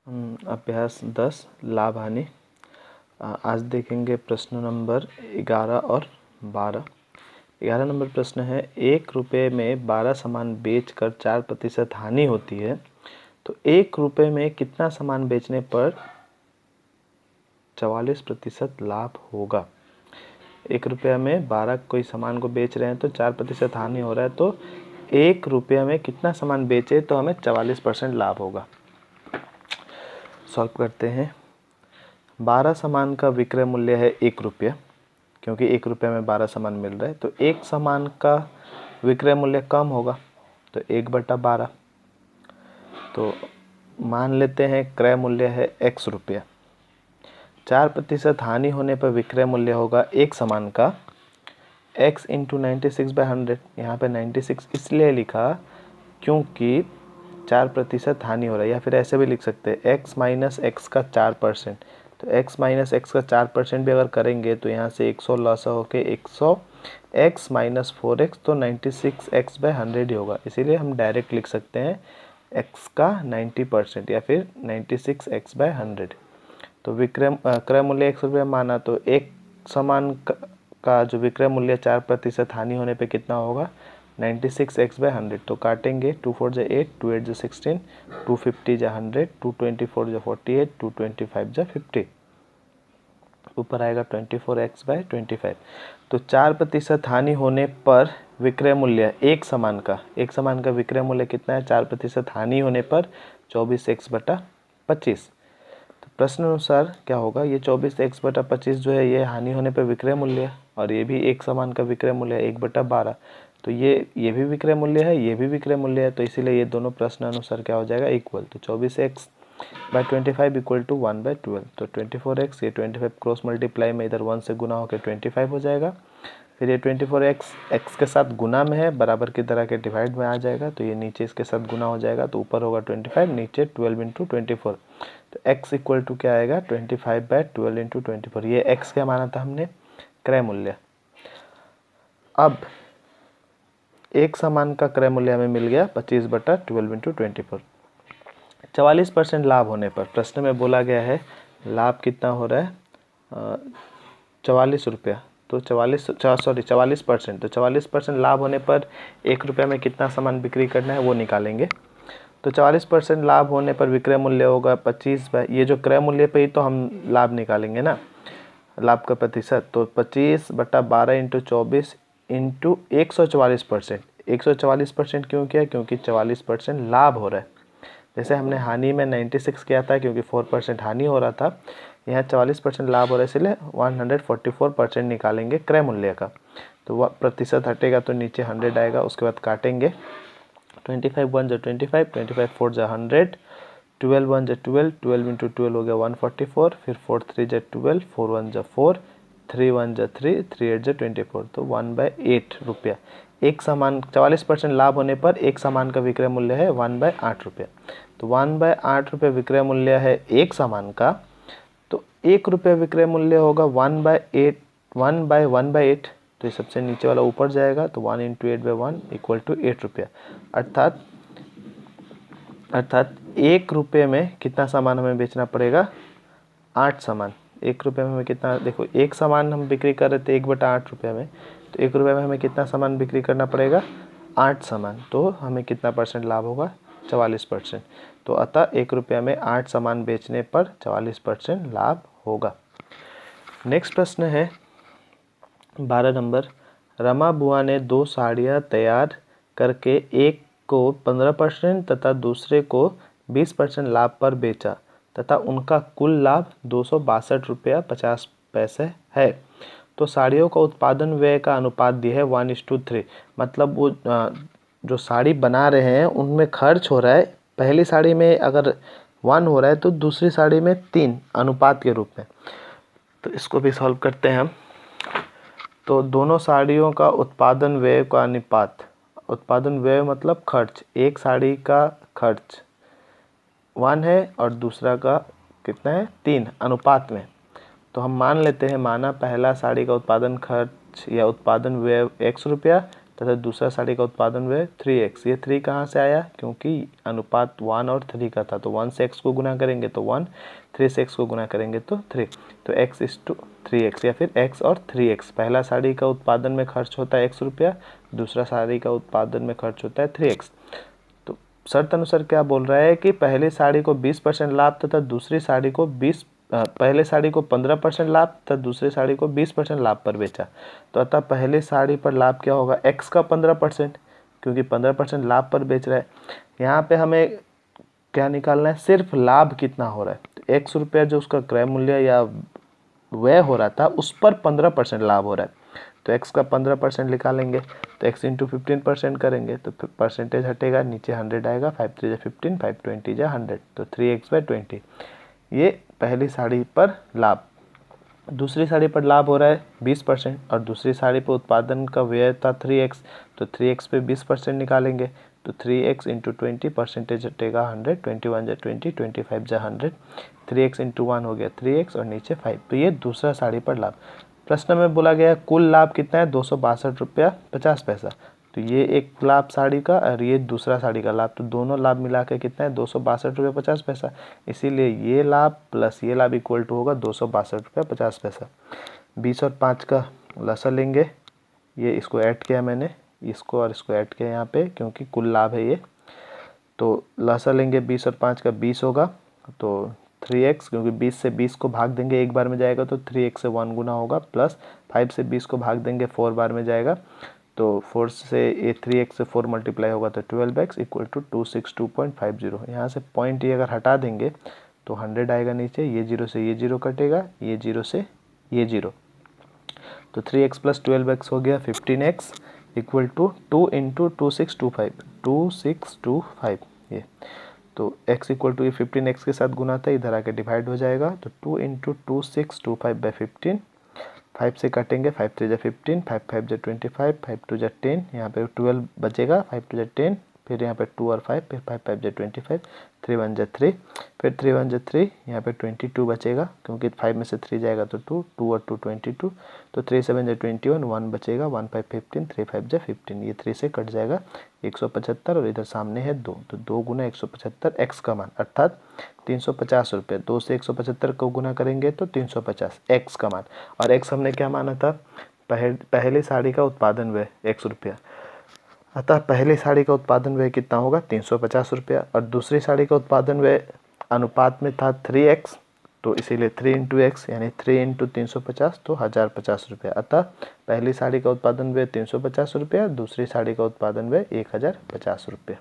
अभ्यास 10 लाभ हानि। आज देखेंगे प्रश्न नंबर 11 और 12। 11 नंबर प्रश्न है, 1 रुपये में 12 सामान बेचकर 4% हानि होती है, तो 1 रुपये में कितना सामान बेचने पर 44% लाभ होगा। 1 रुपया में 12 कोई सामान को बेच रहे हैं तो 4% हानि हो रहा है, तो 1 रुपये में कितना सामान बेचे तो हमें 44% लाभ होगा। सॉल्व करते हैं। 12 सामान का विक्रय मूल्य है 1 रुपया, क्योंकि 1 रुपये में 12 सामान मिल रहा है, तो एक सामान का विक्रय मूल्य कम होगा, तो 1/12। तो मान लेते हैं क्रय मूल्य है x रुपया। 4% हानि होने पर विक्रय मूल्य होगा एक सामान का x × 96/100। यहाँ पे 96 इसलिए लिखा क्योंकि 4% हानि हो रहा है, या फिर ऐसे भी लिख सकते हैं x - x का 4%। तो x - x का 4% भी अगर करेंगे तो यहाँ से 100 लॉस होके 100 x - 4x, तो 96x/100 ही होगा। इसीलिए हम डायरेक्ट लिख सकते हैं x का 90% या फिर 96x/100। तो क्रय मूल्य 1 रुपया माना, तो एक सामान का जो विक्रय मूल्य 4% हानि होने पे कितना होगा 96x/100। तो काटेंगे, 2 4 जा 8, 2 8 जा 16, 250 जा 100, 224 जा 48, 225 जा 50, ऊपर आएगा 24x/25। तो 4% हानि होने पर विक्रय मूल्य एक सामान का विक्रय मूल्य कितना है 4% हानि होने पर 24x/25। तो प्रश्न अनुसार क्या होगा, ये 24x/25 जो है ये हानि होने पर विक्रय मूल्य है, और ये भी एक सामान का विक्रय मूल्य है 1/12। तो ये भी विक्रय मूल्य है, ये भी विक्रय मूल्य है, तो इसीलिए ये दोनों प्रश्न अनुसार क्या हो जाएगा इक्वल। तो 24x/25 इक्वल टू 1/12। तो 24x, ये 25 क्रॉस मल्टीप्लाई में इधर 1 से गुना होकर 25 हो जाएगा। फिर ये 24x x के साथ गुना में है, बराबर की तरह के डिवाइड में आ जाएगा, तो ये नीचे इसके साथ गुना हो जाएगा, तो ऊपर होगा 25, नीचे 12 × 24। तो x इक्वल टू क्या आएगा 25/12 × 24। ये x क्या माना था हमने क्रय मूल्य। अब एक सामान का क्रय मूल्य हमें मिल गया 25/12 × 24। 44% लाभ होने पर प्रश्न में बोला गया है लाभ कितना हो रहा है 44 रुपया। तो 44%। तो 44% लाभ होने पर 1 रुपया में कितना सामान बिक्री करना है वो निकालेंगे। तो 44% लाभ होने पर विक्रय मूल्य होगा 25, ये जो क्रय मूल्य पे ही तो हम लाभ निकालेंगे ना, लाभ का प्रतिशत। तो 25/12 × 24 × 144%। 144% क्यों किया, क्योंकि 44% लाभ हो रहा है। जैसे हमने हानि में 96 किया था क्योंकि 4% हानि हो रहा था, यहाँ 44% लाभ हो रहा है, इसलिए 144% निकालेंगे क्रय मूल्य का। तो प्रतिशत हटेगा तो नीचे 100 आएगा, उसके बाद काटेंगे। 25 1 जा 25, 25 4 जा 100, 12 1 जा 12, 12 × 12 हो गया 144, फिर 4 3 जा 12, 4 1 जा 4, 3 1 जा 3, 3 8 जा 24। तो 1/8 रुपया एक सामान। 44% लाभ होने पर एक सामान का विक्रय मूल्य है 1/8 रुपया। तो 1/8 रुपये विक्रय मूल्य है एक सामान का, तो 1 रुपये विक्रय मूल्य होगा 1/8। तो ये सबसे नीचे वाला ऊपर जाएगा, तो 1 × 8/1 इक्वल टू 8 रुपया। अर्थात 1 रुपये में कितना सामान हमें बेचना पड़ेगा 8 सामान। 1 रुपये में हमें कितना, देखो एक सामान हम बिक्री कर रहे थे 1/8 रुपये में, तो 1 रुपये में हमें कितना सामान बिक्री करना पड़ेगा 8 सामान। तो हमें कितना परसेंट लाभ होगा 44%। तो अतः 1 रुपये में 8 सामान बेचने पर 44% लाभ होगा। नेक्स्ट प्रश्न है 12 नंबर। रमा बुआ ने 2 साड़ियाँ तैयार करके एक को 15% तथा दूसरे को 20% लाभ पर बेचा तथा उनका कुल लाभ 262 रुपया 50 पैसे है। तो साड़ियों का उत्पादन व्यय का अनुपात दिया है 1:3। मतलब वो जो साड़ी बना रहे हैं उनमें खर्च हो रहा है, पहली साड़ी में अगर 1 हो रहा है तो दूसरी साड़ी में 3 अनुपात के रूप में। तो इसको भी सॉल्व करते हैं हम। तो दोनों साड़ियों का उत्पादन व्यय का अनुपात, उत्पादन व्यय मतलब खर्च, एक साड़ी का खर्च 1 है और दूसरा का कितना है 3 अनुपात में। तो हम मान लेते हैं, माना पहला साड़ी का उत्पादन खर्च या उत्पादन व्यय 100 रुपया, तथा दूसरा साड़ी का उत्पादन व्यय 3x। ये 3 कहाँ से आया, क्योंकि अनुपात 1 और 3 का था, तो 1 से x को गुना करेंगे तो 1, 3 से x को गुना करेंगे तो 3, तो x इज टू 3x या फिर x और 3x। पहला साड़ी का उत्पादन में खर्च होता है x रुपया, दूसरा साड़ी का उत्पादन में खर्च होता है 3x। तो शर्त अनुसार क्या बोल रहा है कि पहली साड़ी को 20% लाभ तथा दूसरी साड़ी को पहले साड़ी को 15% लाभ तथा दूसरी साड़ी को 20% लाभ पर बेचा। तो अतः पहले साड़ी पर लाभ क्या होगा, x का 15%, क्योंकि 15% लाभ पर बेच रहा है। यहाँ पे हमें क्या निकालना है, सिर्फ लाभ कितना हो रहा है, तो x रुपया जो उसका क्रय मूल्य या व्यय हो रहा था उस पर 15% लाभ हो रहा है, तो x का 15% निकालेंगे, तो x इंटू 15% करेंगे तो परसेंटेज हटेगा, नीचे 100 आएगा, 5 3 15, 5 20 100, तो 3x/20। ये पहली साड़ी पर लाभ। दूसरी साड़ी पर लाभ हो रहा है 20% और दूसरी साड़ी पर उत्पादन का व्यय था 3x, तो 3x पे 20% निकालेंगे, तो 3x इंटू 20, परसेंटेज हटेगा 100, 21 × 20, 25 × 100, 3x इंटू 1 हो गया 3x और नीचे 5। तो ये दूसरा साड़ी पर लाभ। प्रश्न में बोला गया कुल लाभ कितना है, 262 रुपया 50 पैसा। तो ये एक लाभ साड़ी का और ये दूसरा साड़ी का लाभ, तो दोनों लाभ मिला के कितना है, 262 रुपये 50 पैसा। इसीलिए ये लाभ प्लस ये लाभ इक्वल टू होगा 262 रुपये 50 पैसा। 20 और 5 का लसा लेंगे, ये इसको ऐड किया मैंने, इसको और इसको ऐड किया यहाँ पे, क्योंकि कुल लाभ है ये। तो लसा लेंगे 20 और 5 का 20 होगा, तो 3x, क्योंकि 20 से 20 को भाग देंगे एक बार में जाएगा तो 3x से 1 गुना होगा, प्लस 5 से 20 को भाग देंगे 4 बार में जाएगा, तो 4 से ये 3x से 4 मल्टीप्लाई होगा तो 12x इक्वल टू 262.50। यहाँ से पॉइंट ये अगर हटा देंगे तो 100 आएगा नीचे, ये 0 से ये 0 कटेगा, ये 0 से ये 0, तो 3x प्लस 12x हो गया 15x इक्वल टू 2 इंटू 2625 ये, तो x इक्वल टू ये 15x के साथ गुना था, इधर आके डिवाइड हो जाएगा, तो 2 इंटू 2625/15, 5 से काटेंगे, 5 3 15, 5 5 25, 5 2 10, यहाँ पे 12 बचेगा, 5 2 10, फिर यहाँ पे 2 और 5, फिर 5 5 25, 3 1 3, फिर 3 1 3, यहाँ पे 22 बचेगा, क्योंकि 5 में से 3 जाएगा तो 2, 2 और 2 22, तो 3 7 21, 1 बचेगा, 1 5 15, 3 5 15, ये 3 से कट जाएगा 175, और इधर सामने है 2, तो 2 गुना 175 x का मान अर्थात 350 रुपये। 2 से 175 को गुना करेंगे तो 350 x का मान, और x हमने क्या माना था, पहली साड़ी का उत्पादन व्यय x रुपया, अतः पहली साड़ी का उत्पादन व्यय कितना होगा 350 रुपया, और दूसरी साड़ी का उत्पादन व्यय अनुपात में था 3x, तो इसीलिए 3 इंटू x यानी 3 इंटू 350 तो 1050 रुपया। अतः पहली साड़ी का उत्पादन व्यय 350 रुपया, दूसरी साड़ी का उत्पादन व्यय 1050 रुपये।